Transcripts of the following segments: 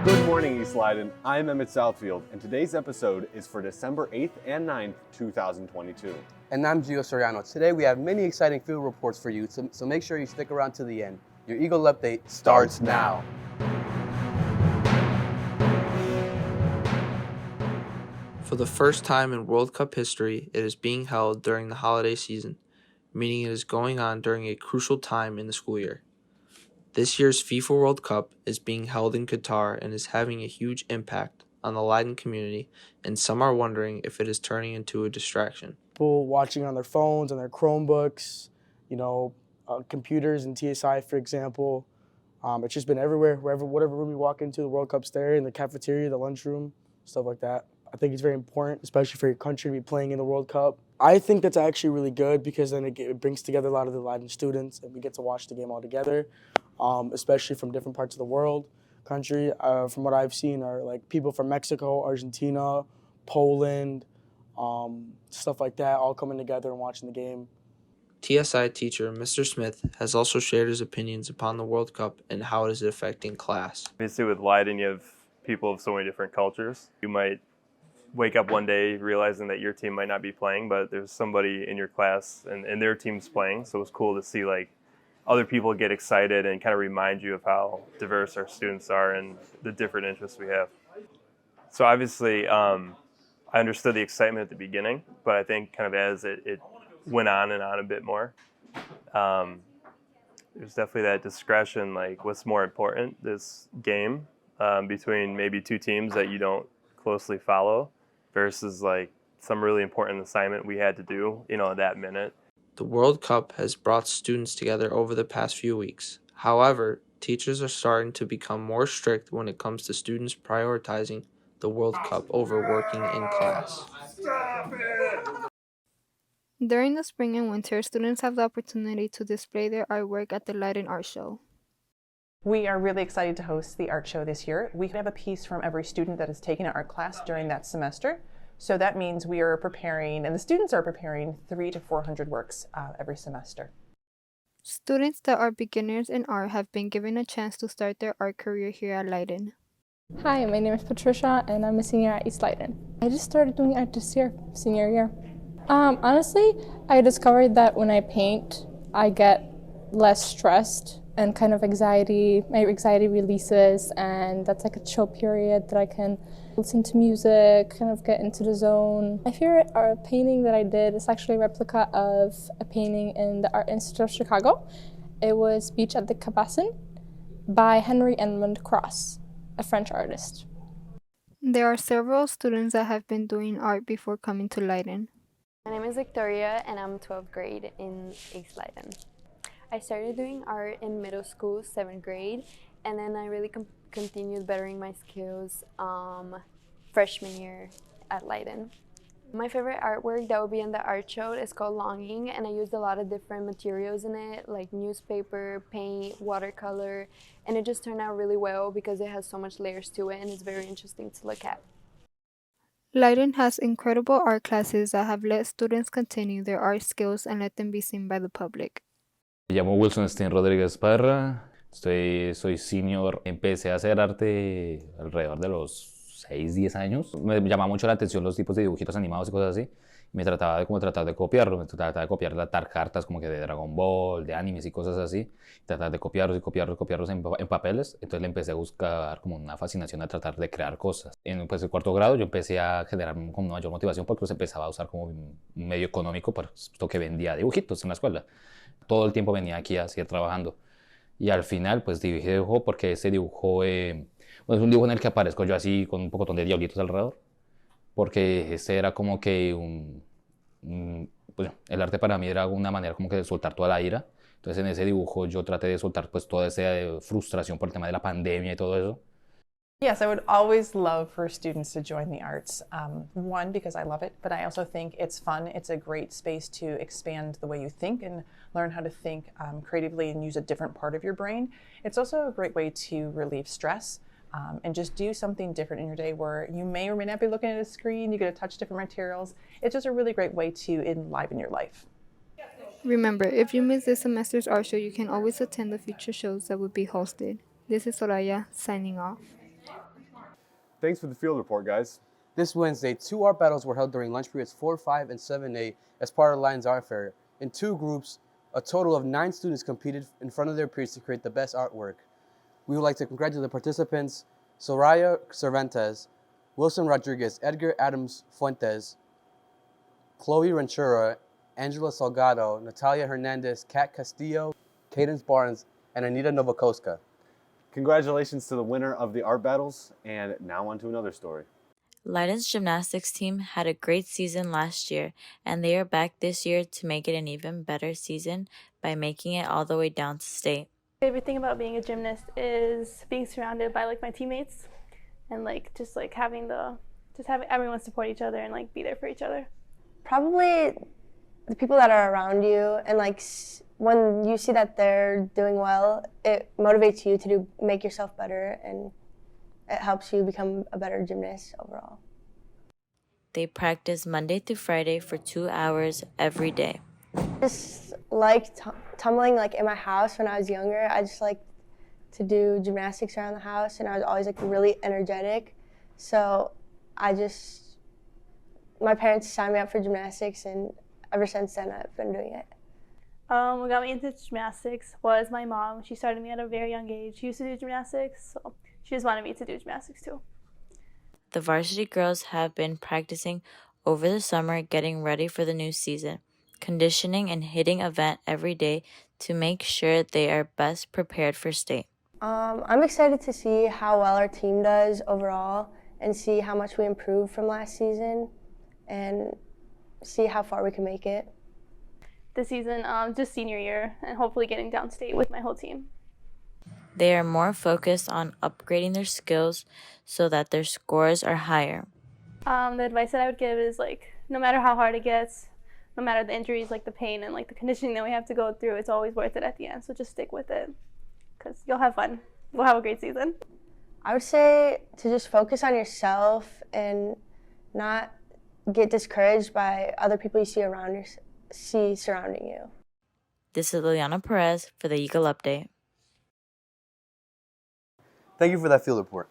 Good morning, East Leyden. I'm Emmett Southfield, and today's episode is for December 8th and 9th, 2022. And I'm Gio Soriano. Today we have many exciting field reports for you, so make sure you stick around to the end. Your Eagle Update starts now. For the first time in World Cup history, it is being held during the holiday season, meaning it is going on during a crucial time in the school year. This year's FIFA World Cup is being held in Qatar and is having a huge impact on the Leyden community, and some are wondering if it is turning into a distraction. People watching on their phones, on their Chromebooks, computers and TSI, for example. It's just been everywhere, whatever room you walk into, the World Cup's there, in the cafeteria, the lunchroom, stuff like that. I think it's very important, especially for your country to be playing in the World Cup. I think that's actually really good because then it brings together a lot of the Leyden students and we get to watch the game all together, especially from different parts of the world, country. From what I've seen are like people from Mexico, Argentina, Poland, stuff like that, all coming together and watching the game. TSI teacher Mr. Smith has also shared his opinions upon the World Cup and how it is affecting class. Obviously with Leyden, you have people of so many different cultures. You might wake up one day realizing that your team might not be playing, but there's somebody in your class and their team's playing. So it's cool to see like other people get excited and kind of remind you of how diverse our students are and the different interests we have. So obviously, I understood the excitement at the beginning, but I think kind of as it went on and on a bit more, there's definitely that discretion, like what's more important, this game between maybe two teams that you don't closely follow versus like some really important assignment we had to do, that minute. The World Cup has brought students together over the past few weeks. However, teachers are starting to become more strict when it comes to students prioritizing the World Cup over working in class. During the spring and winter, students have the opportunity to display their artwork at the Leyden Art Show. We are really excited to host the art show this year. We have a piece from every student that has taken an art class during that semester. So that means we are preparing, and the students are preparing 300 to 400 works every semester. Students that are beginners in art have been given a chance to start their art career here at Leyden. Hi, my name is Patricia and I'm a senior at East Leyden. I just started doing art this year, senior year. Honestly, I discovered that when I paint, I get less stressed and kind of anxiety, my anxiety releases, and that's like a chill period that I can listen to music, kind of get into the zone. My favorite art painting that I did is actually a replica of a painting in the Art Institute of Chicago. It was Beach at the Cabassin by Henry Edmund Cross, a French artist. There are several students that have been doing art before coming to Leyden. My name is Victoria and I'm 12th grade in East Leyden. I started doing art in middle school, 7th grade, and then I really continued bettering my skills freshman year at Leyden. My favorite artwork that will be in the art show is called Longing, and I used a lot of different materials in it, like newspaper, paint, watercolor, and it just turned out really well because it has so much layers to it and it's very interesting to look at. Leyden has incredible art classes that have let students continue their art skills and let them be seen by the public. Me llamo Wilson Stein Rodríguez Parra, soy senior. Empecé a hacer arte alrededor de los 6, 10 años. Me llamaba mucho la atención los tipos de dibujitos animados y cosas así. Me trataba de tratar de copiarlos, me trataba de copiar cartas como que de Dragon Ball, de animes y cosas así. Tratar de copiarlos en papeles. Entonces le empecé a buscar como una fascinación a tratar de crear cosas. En el cuarto grado yo empecé a generar con mayor motivación porque los empezaba a usar como un medio económico, puesto que vendía dibujitos en la escuela. Todo el tiempo venía aquí a seguir trabajando. Y al final, pues dibujé dibujo porque ese dibujo es un dibujo en el que aparezco yo así con un pocotón de diablitos alrededor. Porque ese era como que pues, el arte para mí era una manera como que de soltar toda la ira. Entonces en ese dibujo yo traté de soltar pues toda esa frustración por el tema de la pandemia y todo eso. Yes, I would always love for students to join the arts. One, because I love it, but I also think it's fun. It's a great space to expand the way you think and learn how to think creatively and use a different part of your brain. It's also a great way to relieve stress and just do something different in your day where you may or may not be looking at a screen, you get to touch different materials. It's just a really great way to enliven your life. Remember, if you miss this semester's art show, you can always attend the future shows that will be hosted. This is Soraya signing off. Thanks for the field report, guys. This Wednesday, 2 art battles were held during lunch periods 4, 5, and 7A as part of Leyden's Art Fair. In 2 groups, a total of 9 students competed in front of their peers to create the best artwork. We would like to congratulate the participants, Soraya Cervantes, Wilson Rodriguez, Edgar Adams Fuentes, Chloe Ventura, Angela Salgado, Natalia Hernandez, Kat Castillo, Cadence Barnes, and Anita Novakoska. Congratulations to the winner of the art battles, and now on to another story. Leyden's gymnastics team had a great season last year, and they are back this year to make it an even better season by making it all the way down to state. Favorite thing about being a gymnast is being surrounded by my teammates and having everyone support each other and be there for each other. Probably the people that are around you, and when you see that they're doing well, it motivates you to make yourself better, and it helps you become a better gymnast overall. They practice Monday through Friday for 2 hours every day. Just tumbling in my house when I was younger. I just liked to do gymnastics around the house, and I was always really energetic. So my parents signed me up for gymnastics, and ever since then I've been doing it. What got me into gymnastics was my mom. She started me at a very young age. She used to do gymnastics, so she just wanted me to do gymnastics too. The varsity girls have been practicing over the summer, getting ready for the new season, conditioning and hitting event every day to make sure they are best prepared for state. I'm excited to see how well our team does overall and see how much we improved from last season and see how far we can make it. This season, just senior year, and hopefully getting downstate with my whole team. They are more focused on upgrading their skills so that their scores are higher. The advice that I would give is no matter how hard it gets, no matter the injuries, the pain and the conditioning that we have to go through, it's always worth it at the end. So just stick with it, because you'll have fun. We'll have a great season. I would say to just focus on yourself and not get discouraged by other people you see surrounding you. This is Liliana Perez for the Eagle Update. Thank you for that field report.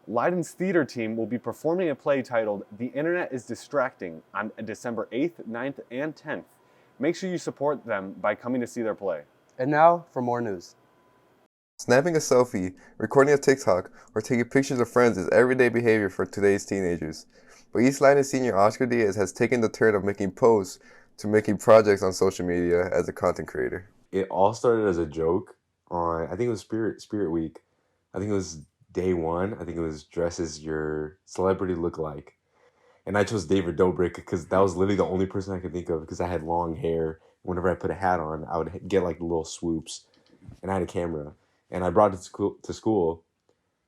Leyden's theater team will be performing a play titled The Internet is Distracting on December 8th, 9th, and 10th. Make sure you support them by coming to see their play. And now for more news. Snapping a selfie, recording a TikTok, or taking pictures of friends is everyday behavior for today's teenagers. But East Leyden senior Oscar Diaz has taken the turn of making posts to making projects on social media as a content creator. It all started as a joke on, I think it was Spirit Week. I think it was day 1. I think it was dress as your celebrity lookalike. And I chose David Dobrik because that was literally the only person I could think of, because I had long hair. Whenever I put a hat on, I would get the little swoops. And I had a camera. And I brought it to school,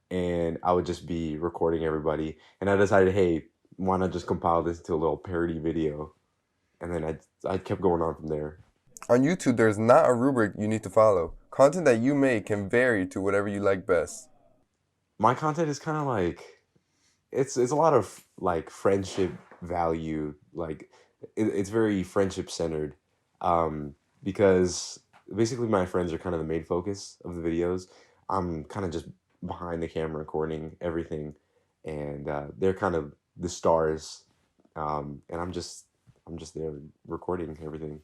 and I would just be recording everybody. And I decided, hey, why not just compile this into a little parody video? And then I kept going on from there. On YouTube, there's not a rubric you need to follow. Content that you make can vary to whatever you like best. My content is kind of it's a lot of friendship value. It's very friendship centered, because basically my friends are kind of the main focus of the videos. I'm kind of just behind the camera recording everything, and they're kind of the stars, and I'm just there recording everything.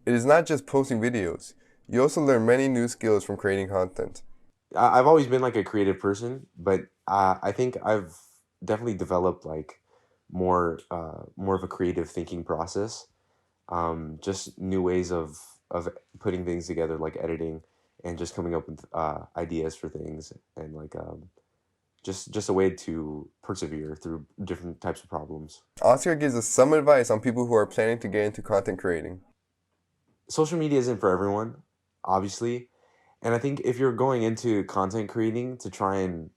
It is not just posting videos. You also learn many new skills from creating content. I've always been a creative person, but I think I've definitely developed more of a creative thinking process. Just new ways of putting things together, like editing, and just coming up with ideas for things, and just a way to persevere through different types of problems. Oscar gives us some advice on people who are planning to get into content creating. Social media isn't for everyone, obviously. And I think if you're going into content creating to try and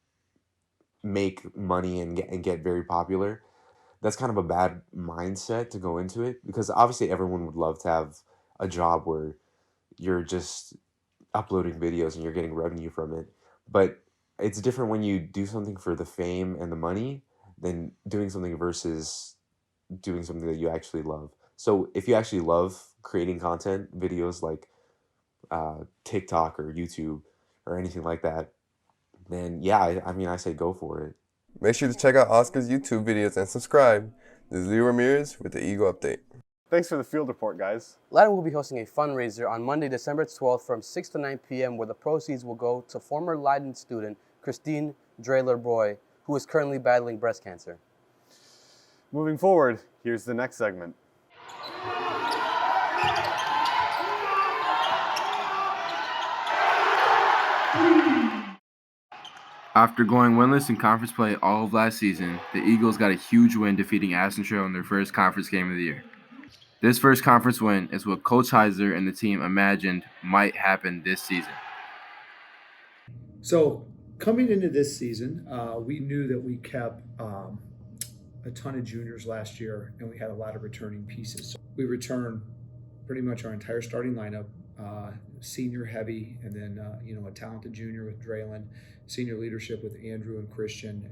make money and get very popular, that's kind of a bad mindset to go into it, because obviously everyone would love to have a job where you're just uploading videos and you're getting revenue from it. But it's different when you do something for the fame and the money than doing something versus doing something that you actually love. So if you actually love creating content, videos like TikTok or YouTube or anything like that, then yeah, I say go for it. Make sure to check out Oscar's YouTube videos and subscribe. This is Leo Ramirez with the Eagle Update. Thanks for the field report, guys. Leyden will be hosting a fundraiser on Monday, December 12th from 6 to 9 p.m. where the proceeds will go to former Leyden student Christine Drayler-Broy, who is currently battling breast cancer. Moving forward, here's the next segment. After going winless in conference play all of last season, the Eagles got a huge win defeating Aston Trail in their first conference game of the year. This first conference win is what Coach Heiser and the team imagined might happen this season. So coming into this season, we knew that we kept a ton of juniors last year, and we had a lot of returning pieces. So we returned pretty much our entire starting lineup, senior heavy, and then a talented junior with Draylen, senior leadership with Andrew and Christian.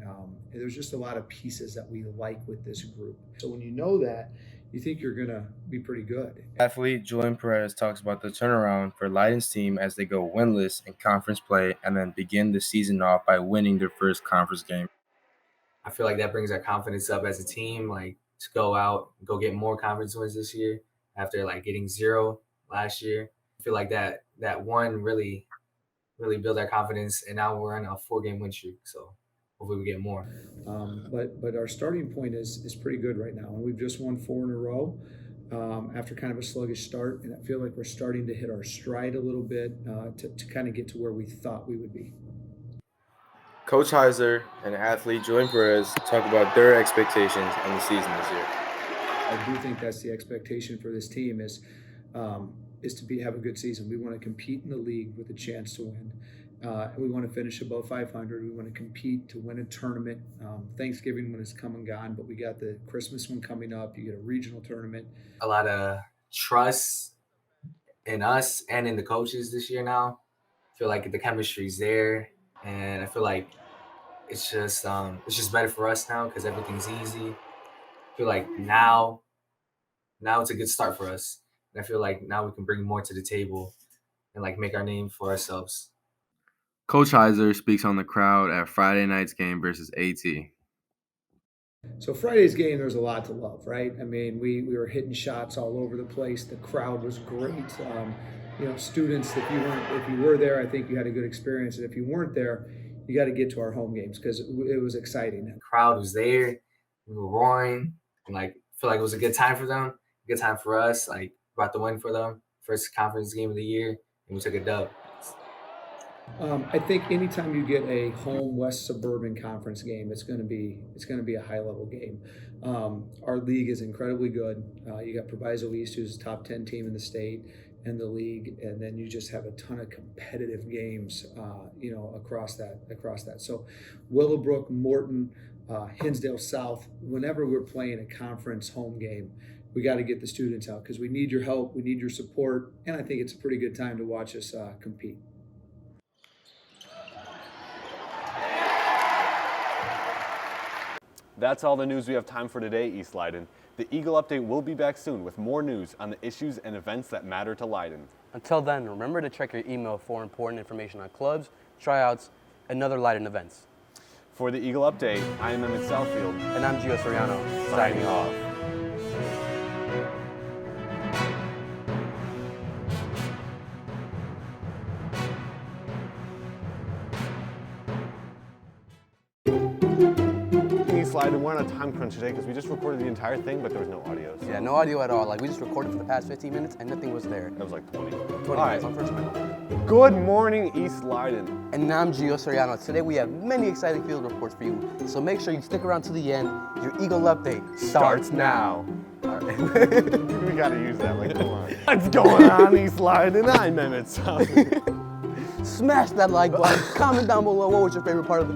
There's just a lot of pieces that we like with this group. So when you know that, you think you're going to be pretty good. Athlete Julian Perez talks about the turnaround for Leyden's team as they go winless in conference play and then begin the season off by winning their first conference game. I feel like that brings our confidence up as a team, like to go out, go get more conference wins this year after like getting 0 last year. I feel like that one really built our confidence, and now we're on a 4-game win streak. So hopefully we get more. But our starting point is pretty good right now, and we've just won 4 in a row after kind of a sluggish start, and I feel like we're starting to hit our stride a little bit to kind of get to where we thought we would be. Coach Heiser and athlete Julian Perez talk about their expectations on the season this year. I do think that's the expectation for this team is to have a good season. We want to compete in the league with a chance to win. We want to finish above 500. We want to compete to win a tournament. Thanksgiving when it's come and gone, but we got the Christmas one coming up. You get a regional tournament. A lot of trust in us and in the coaches this year now. I feel like the chemistry's there, and I feel like it's just better for us now because everything's easy. I feel like now it's a good start for us. And I feel like now we can bring more to the table and like make our name for ourselves. Coach Heiser speaks on the crowd at Friday night's game versus AT. So Friday's game, there's a lot to love, right? I mean, we were hitting shots all over the place. The crowd was great. Students, if you were there, I think you had a good experience. And if you weren't there, you got to get to our home games because it was exciting. The crowd was there. We were roaring, and like feel like it was a good time for them, a good time for us. Like brought the win for them, first conference game of the year, and we took a dub. I think anytime you get a home West Suburban Conference game, it's going to be a high level game. Our league is incredibly good. You got Proviso East, who's a top 10 team in the state and the league, and then you just have a ton of competitive games, across that. So Willowbrook, Morton, Hinsdale South. Whenever we're playing a conference home game, we got to get the students out because we need your help, we need your support, and I think it's a pretty good time to watch us compete. That's all the news we have time for today, East Leyden. The Eagle Update will be back soon with more news on the issues and events that matter to Leyden. Until then, remember to check your email for important information on clubs, tryouts, and other Leyden events. For the Eagle Update, I am Emmett Southfield. And I'm Gio Soriano, signing off. Leyden, we're on a time crunch today because we just recorded the entire thing, but there was no audio. So. Yeah, no audio at all. Like, we just recorded for the past 15 minutes and nothing was there. That was like 20 minutes on first minute. Good morning, East Leyden. And I'm Gio Soriano. Today we have many exciting field reports for you, so make sure you stick around to the end. Your Eagle Update starts now. All right. We gotta use that, like, come on. What's going on, East Leyden? I'm Emmett Southfield. Smash that like button. Comment down below what was your favorite part of it.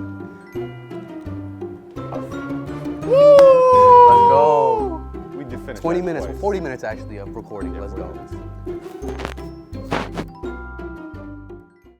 Woo! Let's go. We did finish 20 minutes, 40 minutes actually of recording. Let's go.